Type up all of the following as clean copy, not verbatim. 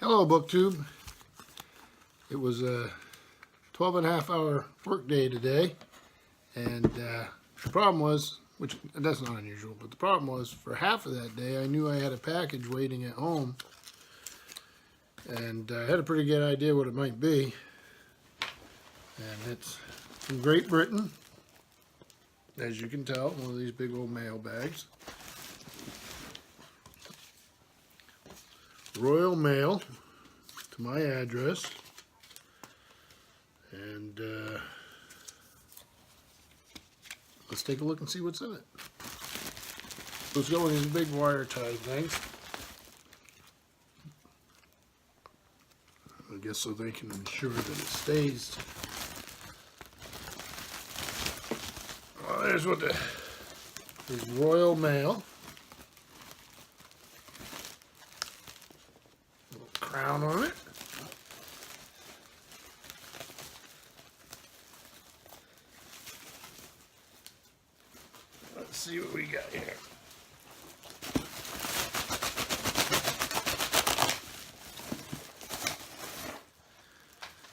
Hello, BookTube. It was a 12.5-hour work day today, and the problem was, which that's not unusual, but the problem was for half of that day I knew I had a package waiting at home, and I had a pretty good idea what it might be. And it's from Great Britain, as you can tell, one of these big old mail bags. Royal Mail to my address, and let's take a look and see what's in it. Let's go with these big wire tie things. I guess so they can ensure that it stays. Well, there's what there's Royal Mail. Crown on it. Let's see what we got here.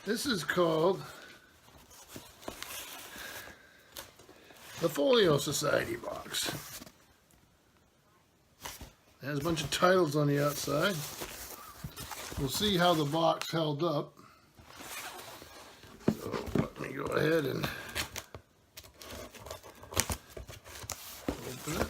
This is called the Folio Society box. It has a bunch of titles on the outside. We'll see how the box held up. So let me go ahead and open it.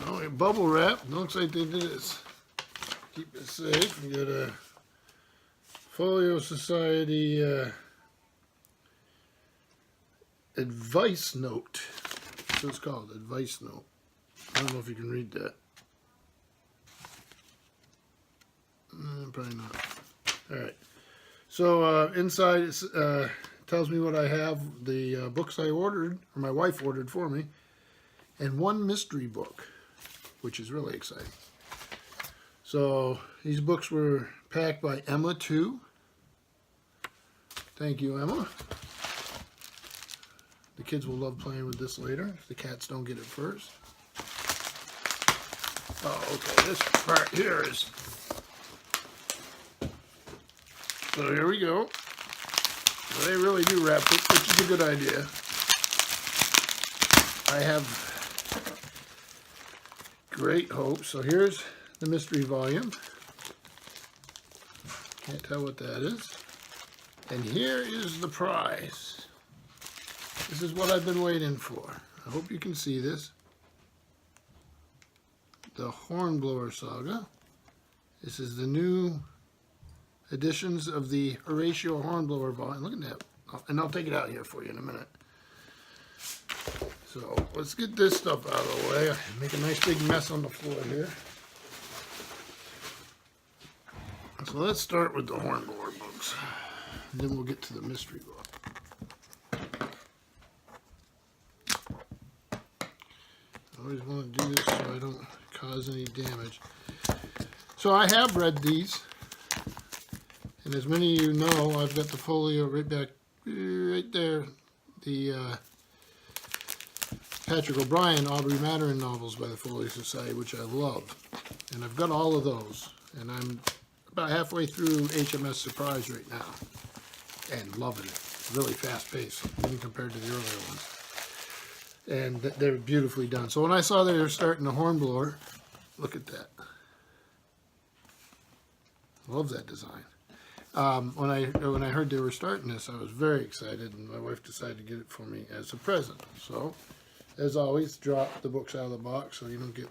Oh, bubble wrap. Looks like they did it. Keep it safe. We got a Folio Society advice note. That's what it's called, advice note. I don't know if you can read that. Probably not. Alright. So inside it tells me what I have, the books I ordered, or my wife ordered for me, and one mystery book, which is really exciting. So these books were packed by Emma too. Thank you, Emma. The kids will love playing with this later if the cats don't get it first. Oh, okay, this part here is... So here we go. So they really do wrap it, which is a good idea. I have great hope. So here's the mystery volume. Can't tell what that is. And here is the prize. This is what I've been waiting for. I hope you can see this. The Hornblower Saga. This is the new editions of the Horatio Hornblower volume. Look at that. And I'll take it out here for you in a minute. So let's get this stuff out of the way. Make a nice big mess on the floor here. So let's start with the Hornblower books. And then we'll get to the mystery book. I always want to do this so I don't cause any damage. So I have read these, and as many of you know, I've got the folio right there, the Patrick O'Brian, Aubrey Maturin novels by the Folio Society, which I love. And I've got all of those, and I'm about halfway through HMS Surprise right now, and loving it. Really fast paced, even compared to the earlier ones. And they're beautifully done. So when I saw they were starting the Hornblower, look at that. Love that design. When I heard they were starting this, I was very excited, and my wife decided to get it for me as a present. So, as always, drop the books out of the box so you don't get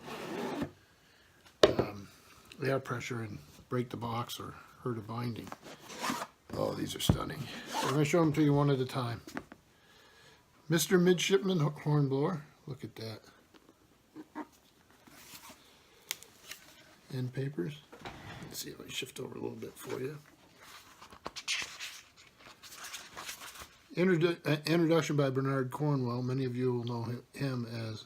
air pressure and break the box or hurt a binding. Oh, these are stunning. So I'm going to show them to you one at a time. Mr. Midshipman Hornblower, look at that. End papers. Let's see if I shift over a little bit for you. Introduction by Bernard Cornwell. Many of you will know him as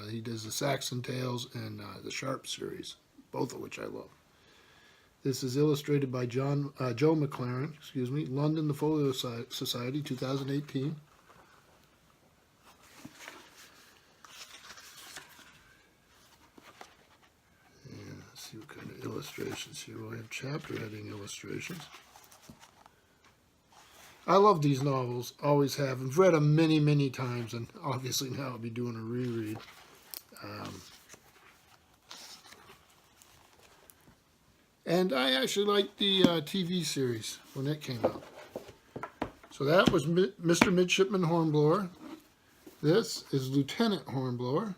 he does the Saxon Tales and the Sharp series, both of which I love. This is illustrated by Joe McLaren, London, the Folio Society, 2018. illustrations here. We'll have chapter heading illustrations. I love these novels, always have. I've read them many, many times, and obviously now I'll be doing a reread. And I actually liked the TV series when it came out. So that was Mr. Midshipman Hornblower. This is Lieutenant Hornblower.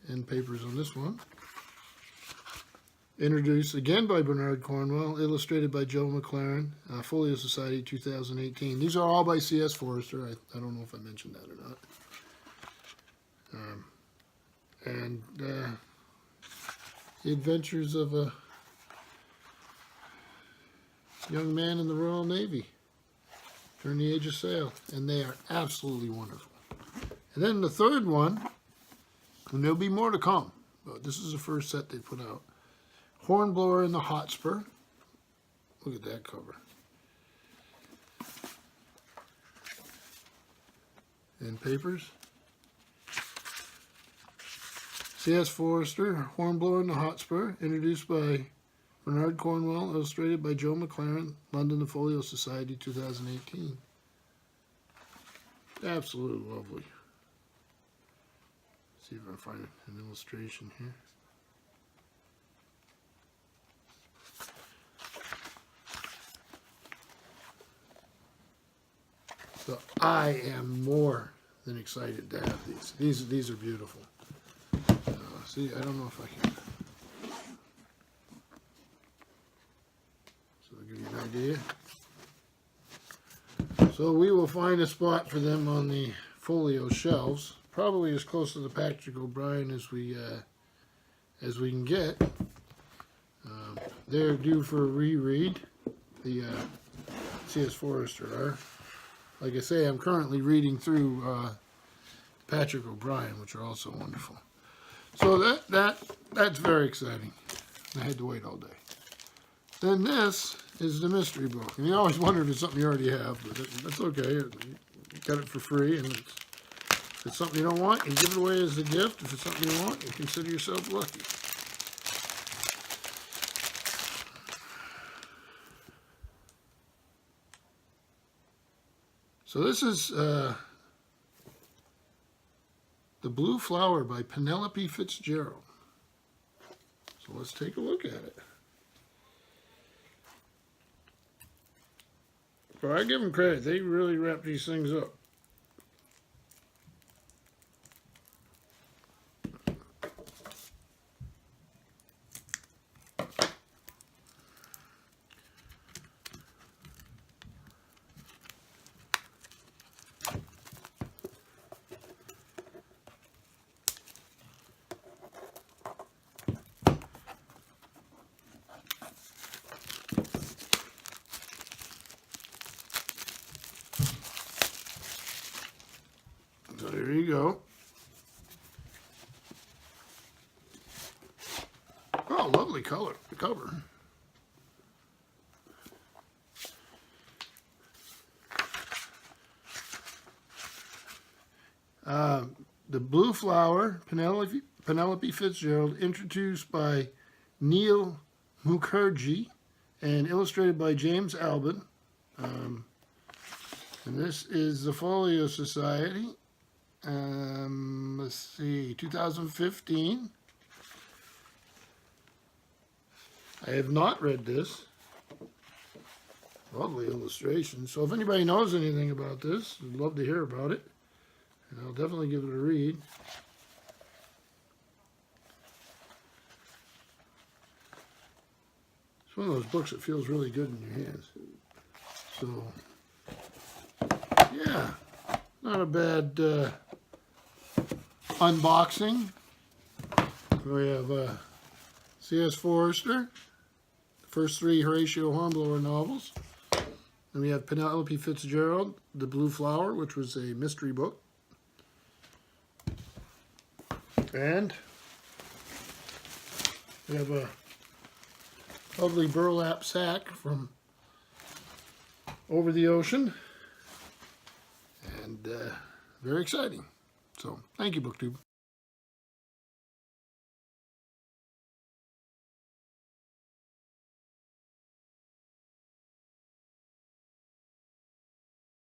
And papers on this one. Introduced again by Bernard Cornwell, illustrated by Joe McLaren, Folio Society 2018. These are all by C.S. Forester. I don't know if I mentioned that or not. The adventures of a young man in the Royal Navy during the age of sail. And they are absolutely wonderful. And then the third one, and there'll be more to come, but this is the first set they put out. Hornblower in the Hotspur. Look at that cover. And papers. C.S. Forester, Hornblower in the Hotspur, introduced by Bernard Cornwell, illustrated by Joe McLaren, London, the Folio Society, 2018. Absolutely lovely. Let's see if I can find an illustration here. So I am more than excited to have these. These are beautiful. See, I don't know if I can. So I'll give you an idea. So we will find a spot for them on the folio shelves, probably as close to the Patrick O'Brien as we can get. They're due for a reread. The C.S. Forester are. Like I say, I'm currently reading through Patrick O'Brien, which are also wonderful. So that's very exciting. I had to wait all day. Then this is the mystery book. And you always wonder if it's something you already have, but that's okay. You got it for free, and if it's something you don't want, you give it away as a gift. If it's something you want, you consider yourself lucky. So this is The Blue Flower by Penelope Fitzgerald. So let's take a look at it. But I give them credit. They really wrap these things up. So there you go. Oh, lovely color, the cover. The Blue Flower, Penelope Fitzgerald, introduced by Neil Mukherjee and illustrated by James Albin. And this is the Folio Society. Let's see, 2015. I have not read this. Lovely illustration. So if anybody knows anything about this, I'd love to hear about it. And I'll definitely give it a read. It's one of those books that feels really good in your hands. So, yeah, not a bad unboxing. We have C.S. Forester, the first three Horatio Hornblower novels. And we have Penelope Fitzgerald, The Blue Flower, which was a mystery book. And we have a lovely burlap sack from over the ocean. And very exciting. So, thank you, BookTube.